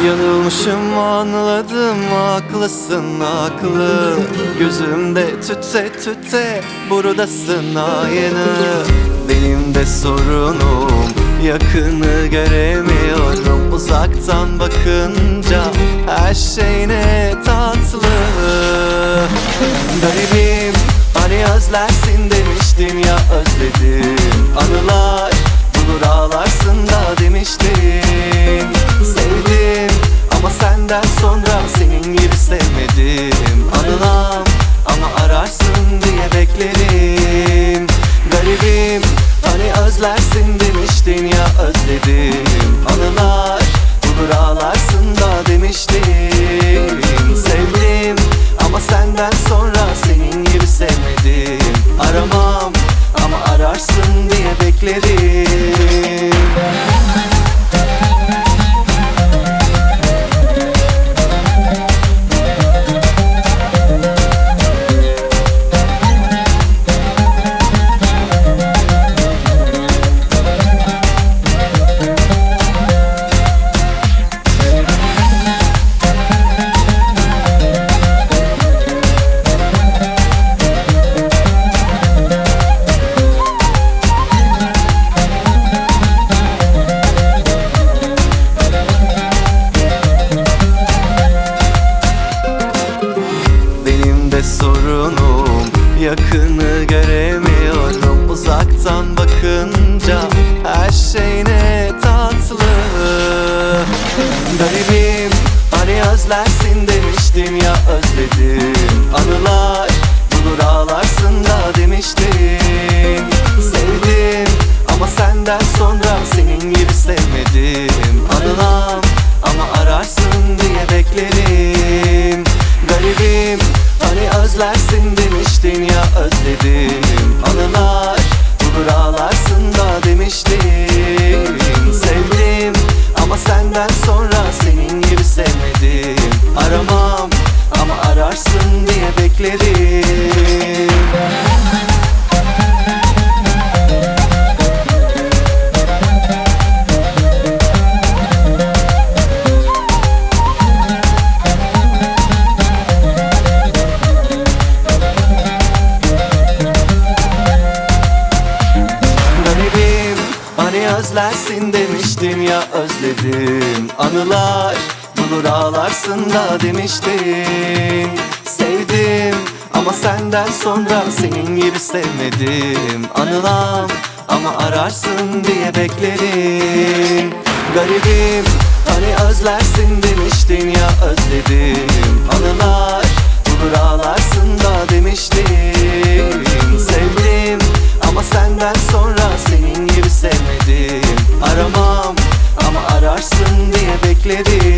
Yanılmışım anladım, haklısın haklı. Gözümde tüte tüte buradasın aynı. Benim de sorunum, yakını göremiyorum. Uzaktan bakınca her şey ne tatlı. Garibim, hani özlersin demiştin ya, özledim. Anılar bulur ağlarsın da demiştin. Sevdim ama senden sonra senin gibi sevmedim. Anılam ama ararsın diye beklerim. Garibim, hani özlersin demiştin ya, özledim. Anılar bulur ağlarsın da demiştin. Sevdim ama senden sonra senin gibi sevmedim. Aramam ama ararsın diye beklerim. Sorunum, yakını göremiyorum. Uzaktan bakınca her şey ne tatlı. Garibim, hani özlersin demiştin ya, özledim. Anılar bulur ağlarsın da demiştin. Sevdim ama senden sonra senin gibi sevmedim. Anılam ama ararsın diye beklerim. Garibim, hani özlersin demiştin ya, özledim. Anılar bulur ağlarsın da demiştin. Sevdim ama senden sonra senin gibi sevmedim. Aramam ama ararsın diye beklerim. Hani özlersin demiştin ya, özledim. Anılar bulur ağlarsın da demiştin. Sevdim ama senden sonra senin gibi sevmedim. Anılam ama ararsın diye beklerim. Garibim, hani özlersin demiştin ya, özledim. Anılar bulur ağlarsın da demiştin. Sevdim ama senden sonra senin gibi sevmedim. Aramam ama ararsın diye beklerim.